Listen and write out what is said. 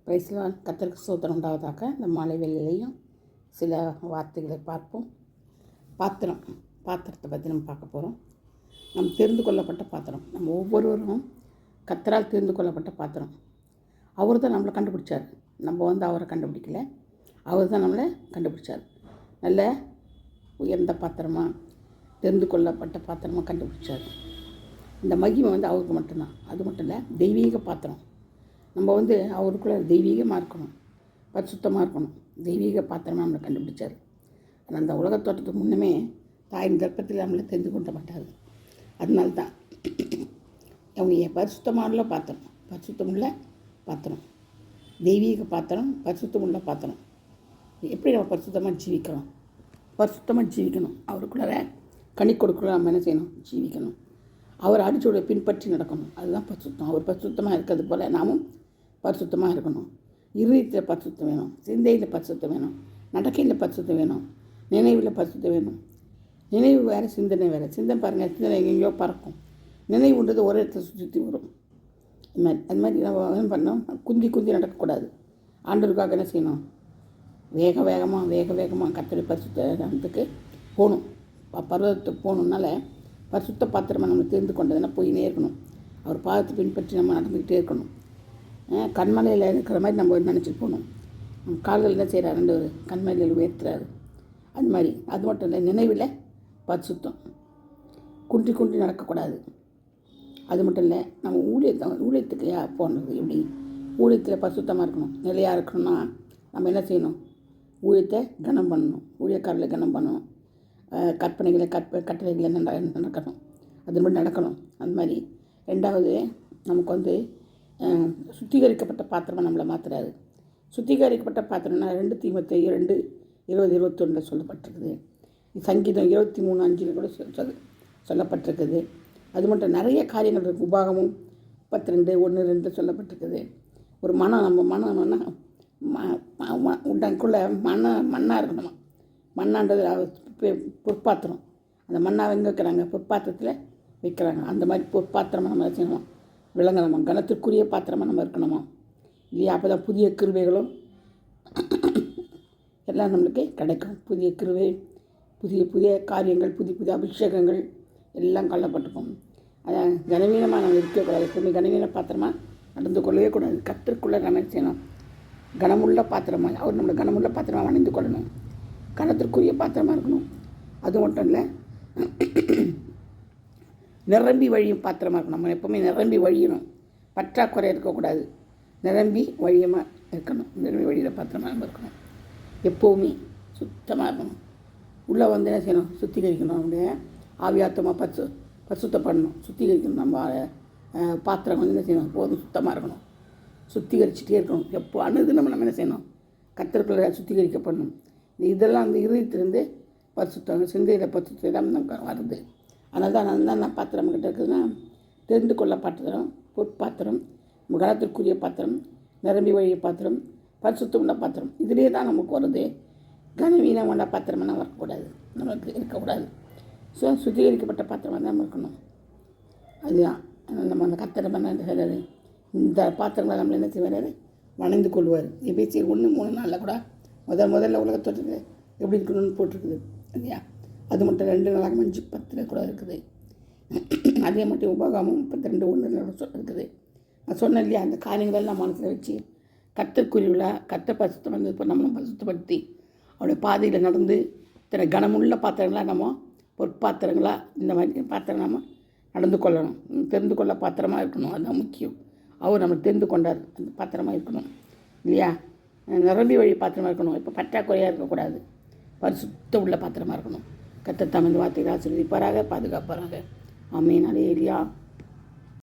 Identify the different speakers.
Speaker 1: பிரைஸ்லாம் கர்த்தருக்கு ஸ்தோத்திரம் உண்டாவதாக. இந்த மாலை வேளையிலையும் சில வார்த்தைகளை பார்ப்போம். பாத்திரத்தை பற்றி நம்ம பார்க்க போகிறோம். நம்ம தெரிந்து கொள்ளப்பட்ட பாத்திரம், நம்ம ஒவ்வொருவரும் கர்த்தரால் தெரிந்து கொள்ளப்பட்ட பாத்திரம். அவர் தான் நம்மளை கண்டுபிடிச்சார். நம்ம அவரை கண்டுபிடிக்கல, அவர் தான் நம்மளை கண்டுபிடிச்சார். நல்ல உயர்ந்த பாத்திரமாக, தெரிந்து கொள்ளப்பட்ட பாத்திரமாக கண்டுபிடிச்சார். இந்த மகிமை அவருக்கு மட்டும்தான். அது மட்டும் இல்லை, தெய்வீக பாத்திரம். நம்ம அவருக்குள்ளே தெய்வீகமாக இருக்கணும், பரிசுத்தமாக இருக்கணும். தெய்வீக பாத்திரமாக நம்மளை கண்டுபிடிச்சார். ஆனால் அந்த உலகத்தோட்டத்துக்கு முன்னமே தாயின் கர்ப்பத்தில் நம்மளை தெரிந்து கொள்ள மாட்டார். அதனால்தான் அவங்க பரிசுத்தமான பாத்திரம், பரிசுத்தமுள்ள பாத்திரம், தெய்வீக பாத்திரம், பரிசுத்தமுள்ள பாத்திரம். எப்படி நம்ம பரிசுத்தமாக ஜீவிக்கணும்? அவருக்குள்ளே கனி கொடுக்குள்ள நம்ம என்ன செய்யணும்? ஜீவிக்கணும். அவர் அடிச்சோட பின்பற்றி நடக்கணும். அதுதான் பரிசுத்தம். அவர் பரிசுத்தமாக இருக்கிறது போல் நாமும் பரிசுத்தமாக இருக்கணும். இருதயத்தில் பரிசுத்தம் வேணும், சிந்தையில் பரிசுத்தம் வேணும், நடக்கையில் பரிசுத்தம் வேணும், நினைவில் பரிசுத்தம் வேணும். நினைவு வேறு, சிந்தனை வேறு. சிந்தனை பாருங்கள், சிந்தனை எங்கேயோ பறக்கும். நினைவுன்றது ஒரு இடத்துல சுற்றி வரும். அது மாதிரி நம்ம என்ன பண்ணோம்? குந்தி நடக்கக்கூடாது. ஆண்டவருக்காக என்ன செய்யணும்? வேக வேகமாக கர்த்தருடைய பரிசுத்தத்துக்கு போகணும். பர்வதத்துக்கு போகணுன்னால பரிசுத்த பாத்திரமாக நம்ம தெரிந்து கொண்டதுன்னா போயினே இருக்கணும். அவர் பாதத்தை பின்பற்றி நம்ம நடந்துக்கிட்டே இருக்கணும். கண்மலையில் இருக்கிற மாதிரி நம்ம நினச்சிட்டு போகணும். கால்கள் என்ன செய்கிறார்? ரெண்டு கண்மலையில் உயர்த்துறாரு. அது மாதிரி. அது மட்டும் இல்லை, நினைவில் பரிசுத்தம். குன்றி நடக்கக்கூடாது. அது மட்டும் இல்லை, நம்ம ஊழியத்துக்கு போனது எப்படி? ஊழியத்தில் பரிசுத்தமாக இருக்கணும், நிலையாக இருக்கணும்னா நம்ம என்ன செய்யணும்? ஊழியத்தை கனம் பண்ணணும், ஊழியக்காரர்களை கனம் பண்ணணும், கட்டளைகளை நடக்கணும், அது மாதிரி நடக்கணும். அது மாதிரி. ரெண்டாவது, நமக்கு சுத்திகரிக்கப்பட்ட பாத்திரமாக நம்மளை மாற்றுறாரு. சுத்திகரிக்கப்பட்ட பாத்திரம்னா 2 தீமோத்தேயு 2:20-21 சொல்லப்பட்டிருக்குது. சங்கீதம் 23:5 கூட சொல்லப்பட்டிருக்குது. அது மட்டும் நிறைய காரியங்கள் இருக்குது. உபாகமும் 32:1-2 சொல்லப்பட்டிருக்குது. ஒரு நம்ம மனம்னா உடனுக்குள்ளே மண்ணாக இருக்கணுமா. மண்ணான்றது பொற்பாத்திரம். அந்த மண்ணாக எங்கே வைக்கிறாங்க? பொற்பாத்திரத்தில் வைக்கிறாங்க. அந்த மாதிரி பொற்பாத்திரமாக நம்ம வச்சுக்கணுமா, விளங்கணுமா, கனத்திற்குரிய பாத்திரமாக நம்ம இருக்கணுமா இல்லையா? அப்போ தான் புதிய கிருபைகளும் எல்லாம் நம்மளுக்கு கிடைக்கும். புதிய கிருபை, புதிய காரியங்கள், புதிய அபிஷேகங்கள் எல்லாம் கொள்ளப்பட்டிருக்கும். அதான் கனவீனமாக நம்ம இருக்கக்கூடாது. எப்பவுமே கனவீன பாத்திரமாக நடந்து கொள்ளவே கூடாது. கர்த்தருக்குள்ளே நம்ம செய்யணும், கனமுள்ள பாத்திரமாக. அவர் நம்மளை கனமுள்ள பாத்திரமாக அணிந்து கொள்ளணும், கனத்திற்குரிய பாத்திரமாக இருக்கணும். அது மட்டும் இல்லை, நிரம்பி வழியும் பாத்திரமாக இருக்கணும். நம்ம எப்போவுமே நிரம்பி வழியணும், பற்றாக்குறை இருக்கக்கூடாது. நிரம்பி வழியமாக இருக்கணும். நிரம்பி வழியில் பாத்திரமாக நம்ம இருக்கணும். எப்போவுமே சுத்தமாக இருக்கணும். உள்ளே என்ன செய்யணும்? சுத்திகரிக்கணும். நம்முடைய ஆவியாத்தமாக பரிசுத்தப்படணும், சுத்திகரிக்கணும். நம்ம பாத்திரம் என்ன செய்யணும்? போதும் சுத்தமாக இருக்கணும், சுத்திகரிச்சுட்டே இருக்கணும். எப்போ நம்ம என்ன செய்யணும்? கர்த்தருக்குள்ளே சுத்திகரிக்கப்படணும். இதெல்லாம் அந்த இருதயத்திலிருந்து பரிசுத்தம், சிந்தையில் பரிசுத்தம் தான் நமக்கு வருது. அதனால தான் நான் பாத்திரம் நம்மக்கிட்ட இருக்குதுன்னா, தெரிந்து கொள்ள பாத்திரம், பொற்பாத்திரம், கனத்திற்குரிய பாத்திரம், நிரம்பி வழிய பாத்திரம், பரிசுத்தம் உள்ள பாத்திரம். இதிலே தான் நமக்கு வருது. கனவீனம் உள்ள பாத்திரமெல்லாம் வரக்கூடாது, நமக்கு இருக்கக்கூடாது. ஸோ சுத்திகரிக்கப்பட்ட பாத்திரமாக தான் நம்ம இருக்கணும். அதுதான் நம்ம அந்த கர்த்தரை பண்ண செய்கிறாரு. இந்த பாத்திரங்களை நம்மளை என்ன செய்வார்? வணைந்து கொள்வார். எபேசியர் 1:3-4 கூட முதல்ல உலகத்தோட்டத்தில் எப்படி இருக்கணும்னு போட்டிருக்குது இல்லையா? அது மட்டும் 2 நாளாக 5:10 கூட இருக்குது. அதே மட்டும் உபாகமும் 32:1 இருக்குது. நான் சொன்னேன் இல்லையா? அந்த காரியங்களெல்லாம் மனசில் வச்சு கர்த்தருக்குரிய கர்த்தர் பரிசுத்தம் இப்போ நம்மளை பரிசுத்தப்படுத்தி அவருடைய பாதையில் நடந்து இத்தனை கனமுள்ள பாத்திரங்களாக நம்ம பொற்பாத்திரங்களாக இந்த மாதிரி பாத்திரம் நம்ம நடந்து கொள்ளணும். தெரிந்து கொள்ள பாத்திரமாக இருக்கணும். அதுதான் முக்கியம். அவர் நம்மளை தெரிந்து கொண்டார். அந்த பாத்திரமாக இருக்கணும் இல்லையா? நிரம்பி வழி பாத்திரமாக இருக்கணும். இப்போ பற்றாக்குறையாக இருக்கக்கூடாது. பரிசுத்த உள்ள பாத்திரமாக இருக்கணும். கர்த்தர் தமது வார்த்தைகளை ஆசீர்வதிப்பாராக, பாதுகாப்பாராக. ஆமென். அல்லேலூயா.